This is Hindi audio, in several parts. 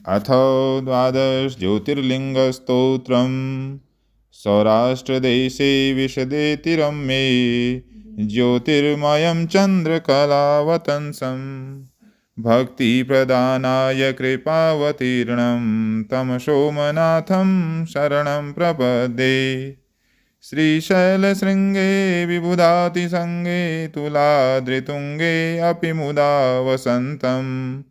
अथ द्वादश ज्योतिर्लिङ्गस्तोत्रम्। सौराष्ट्रदेशे विशदेति रम्ये ज्योतिर्मयं चन्द्रकलावतंसं भक्तिप्रदानाय कृपावतीर्णं तं सोमनाथं शरणं प्रपद्ये। श्रीशैलशृङ्गे विबुधातिसङ्गे तुलाद्रितुङ्गे अपि मुदा वसन्तम्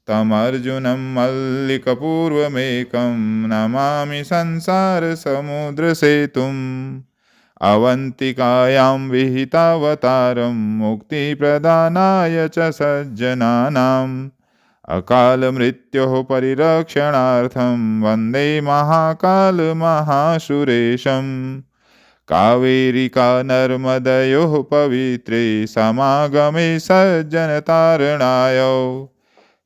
तमर्जुनं मल्लिकपूर्वमेकं नमामि संसारसमुद्रसेतुम्। अवन्तिकायां विहितावतारं मुक्तिप्रदानाय च सज्जनानाम् अकालमृत्योः परिरक्षणार्थं वन्दे महाकालमहासुरेशम्। कावेरिका नर्मदयोः पवित्रे समागमे सज्जनतारणाय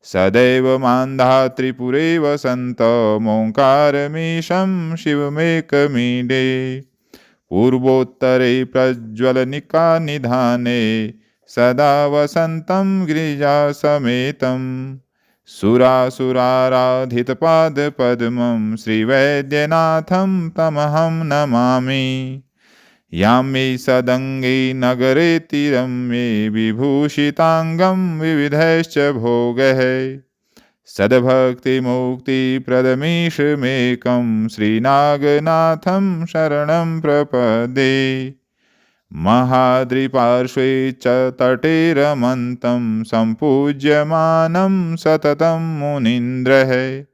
सदैव मान्धात्रिपुरे वसन्तमोङ्कारमीशं शिवमेकमीडे। पूर्वोत्तरे प्रज्वलनिकानिधाने सदा वसन्तं गिरिजासमेतं सुरासुराराधितपादपद्मं श्रीवैद्यनाथं तमहं नमामि। यामे सदङ्गे नगरेति रम्ये विभूषिताङ्गं विविधैश्च भोगैः सद्भक्तिमुक्तिप्रदमीशमेकं श्रीनागनाथं शरणं प्रपद्ये। महाद्रिपार्श्वे च तटे रमन्तं सम्पूज्यमानं सततं मुनीन्द्रः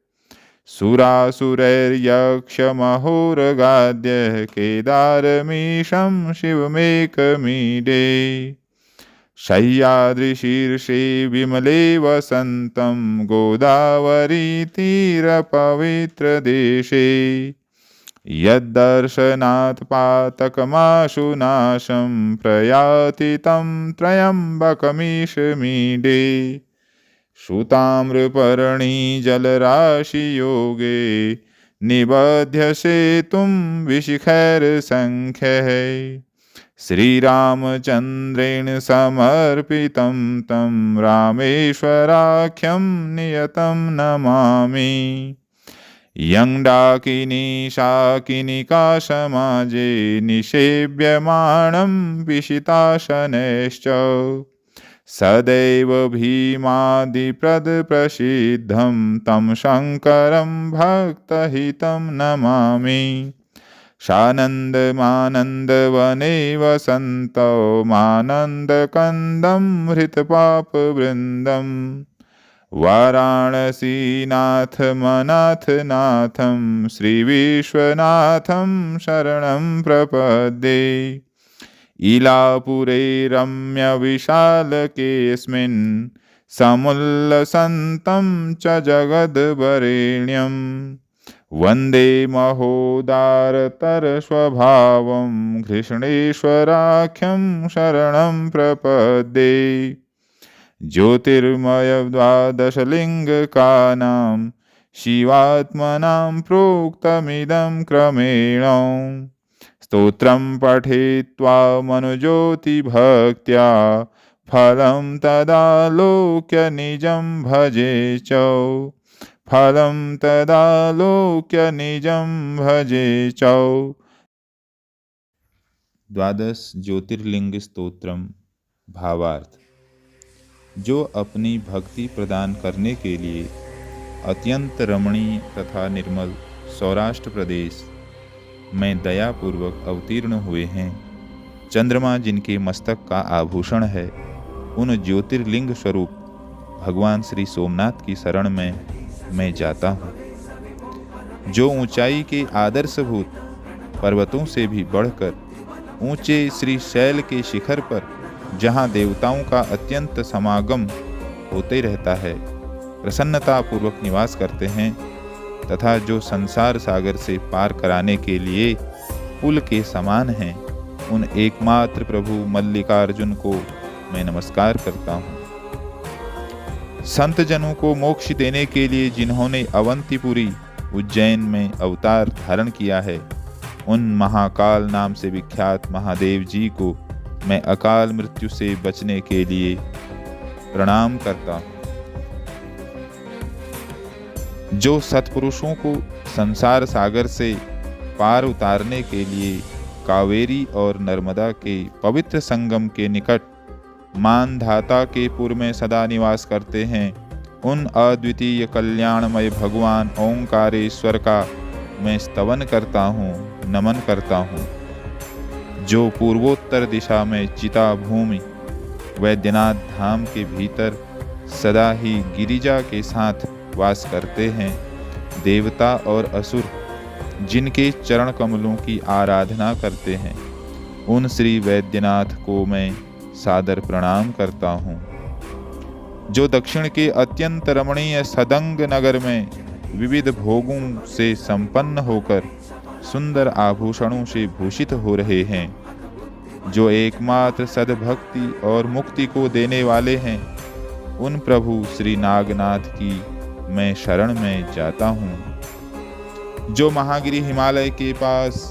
सुरासुरैर्यक्षमहोरगाद्यः केदारमीशं शिवमेकमीडे। शय्याद्रिशीर्षे विमले वसन्तं गोदावरीतीरपवित्रदेशे यद्दर्शनात् पातकमाशु नाशं प्रयाति तं त्र्यम्बकमीशमीडे। श्रुताम्रपर्णी जलराशियोगे निबध्य सेतुं विशिखैर्सङ्ख्यैः श्रीरामचन्द्रेण समर्पितं तं रामेश्वराख्यं नियतं नमामि। यं डाकिनी शाकिनिकासमाजे निषेव्यमाणं विशिताशनैश्च सदैव भीमादिप्रदप्रसिद्धं तं शङ्करं भक्तहितं नमामि। सानन्दमानन्दवने वसन्तौ मानन्दकन्दं हृतपापवृन्दं वाराणसीनाथमनाथनाथं श्रीविश्वनाथं शरणं प्रपद्ये। इलापुरे रम्यविशालकेऽस्मिन् समुल्लसन्तं च जगद्वरेण्यं वन्दे महोदारतरस्वभावं कृष्णेश्वराख्यं शरणं प्रपद्ये। ज्योतिर्मयद्वादशलिङ्गकानां शिवात्मनां प्रोक्तमिदं क्रमेण स्तोत्रं पठित्वा मनुज्योतिभक्त्या फलं तदालोक्य निजं भजे च फलं तदालोक्य निजं भजे च। द्वादश ज्योतिर्लिंग स्तोत्रम। भावार्थ। जो अपनी भक्ति प्रदान करने के लिए अत्यंत रमणीय तथा निर्मल सौराष्ट्र प्रदेश में दयापूर्वक अवतीर्ण हुए हैं, चंद्रमा जिनके मस्तक का आभूषण है, उन ज्योतिर्लिंग स्वरूप भगवान श्री सोमनाथ की शरण में मैं जाता हूँ। जो ऊंचाई के आदर्शभूत पर्वतों से भी बढ़कर ऊंचे श्री शैल के शिखर पर, जहाँ देवताओं का अत्यंत समागम होते रहता है, प्रसन्नतापूर्वक निवास करते हैं, तथा जो संसार सागर से पार कराने के लिए पुल के समान हैं, उन एकमात्र प्रभु मल्लिकार्जुन को मैं नमस्कार करता हूँ। संत जनों को मोक्ष देने के लिए जिन्होंने अवंतीपुरी उज्जैन में अवतार धारण किया है, उन महाकाल नाम से विख्यात महादेव जी को मैं अकाल मृत्यु से बचने के लिए प्रणाम करता हूँ। जो सत्पुरुषों को संसार सागर से पार उतारने के लिए कावेरी और नर्मदा के पवित्र संगम के निकट मानधाता के पुर में सदा निवास करते हैं, उन अद्वितीय कल्याणमय भगवान ओंकारेश्वर का मैं स्तवन करता हूँ, नमन करता हूँ। जो पूर्वोत्तर दिशा में चिता भूमि वैद्यनाथ धाम के भीतर सदा ही गिरिजा के साथ वास करते हैं, देवता और असुर जिनके चरण कमलों की आराधना करते हैं, उन श्री वैद्यनाथ को मैं सादर प्रणाम करता हूँ। जो दक्षिण के अत्यंत रमणीय सदंग नगर में विविध भोगों से संपन्न होकर सुंदर आभूषणों से भूषित हो रहे हैं, जो एकमात्र सद्भक्ति और मुक्ति को देने वाले हैं, उन प्रभु श्री नागनाथ की मैं शरण में जाता हूँ। जो महागिरी हिमालय के पास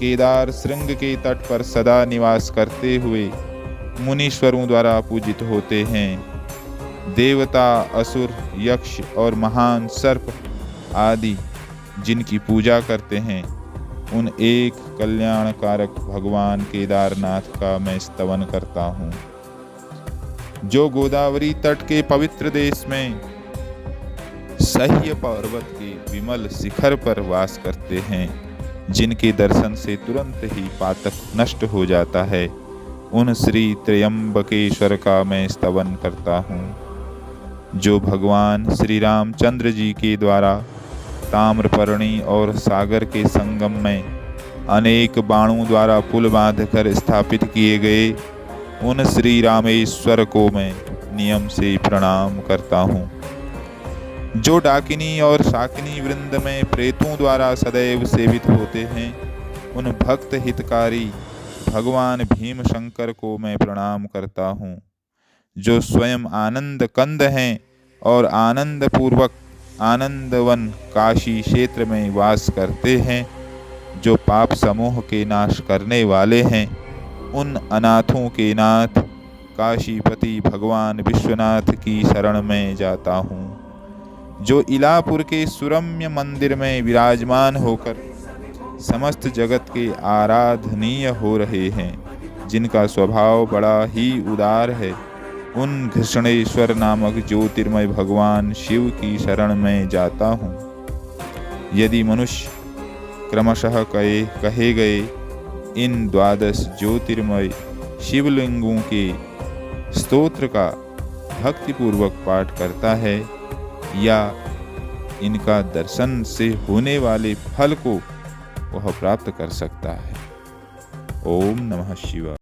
केदार श्रृंग के तट पर सदा निवास करते हुए मुनीश्वरों द्वारा पूजित होते हैं, देवता, असुर, यक्ष और महान सर्प आदि जिनकी पूजा करते हैं, उन एक कल्याणकारक भगवान केदारनाथ का मैं स्तवन करता हूँ। जो गोदावरी तट के पवित्र देश में सह्य पर्वत के विमल शिखर पर वास करते हैं, जिनके दर्शन से तुरंत ही पातक नष्ट हो जाता है, उन श्री त्र्यंबकेश्वर का मैं स्तवन करता हूँ। जो भगवान श्री रामचंद्र जी के द्वारा ताम्रपर्णी और सागर के संगम में अनेक बाणों द्वारा पुल बांधकर स्थापित किए गए, उन श्री रामेश्वर को मैं नियम से प्रणाम करता हूँ। जो डाकिनी और शाकिनी वृंद में प्रेतों द्वारा सदैव सेवित होते हैं, उन भक्त हितकारी भगवान भीम शंकर को मैं प्रणाम करता हूँ। जो स्वयं आनंद कंद हैं और आनंद पूर्वक आनंदवन काशी क्षेत्र में वास करते हैं, जो पाप समूह के नाश करने वाले हैं, उन अनाथों के नाथ काशीपति भगवान विश्वनाथ की शरण में जाता हूँ। जो इलापुर के सुरम्य मंदिर में विराजमान होकर समस्त जगत के आराधनीय हो रहे हैं, जिनका स्वभाव बड़ा ही उदार है, उन घृष्णेश्वर नामक ज्योतिर्मय भगवान शिव की शरण में जाता हूँ। यदि मनुष्य क्रमशः कहे गए इन 12 ज्योतिर्मय शिवलिंगों के स्तोत्र का भक्तिपूर्वक पाठ करता है या इनका दर्शन से होने वाले फल को वह प्राप्त कर सकता है। ओम नमः शिवाय।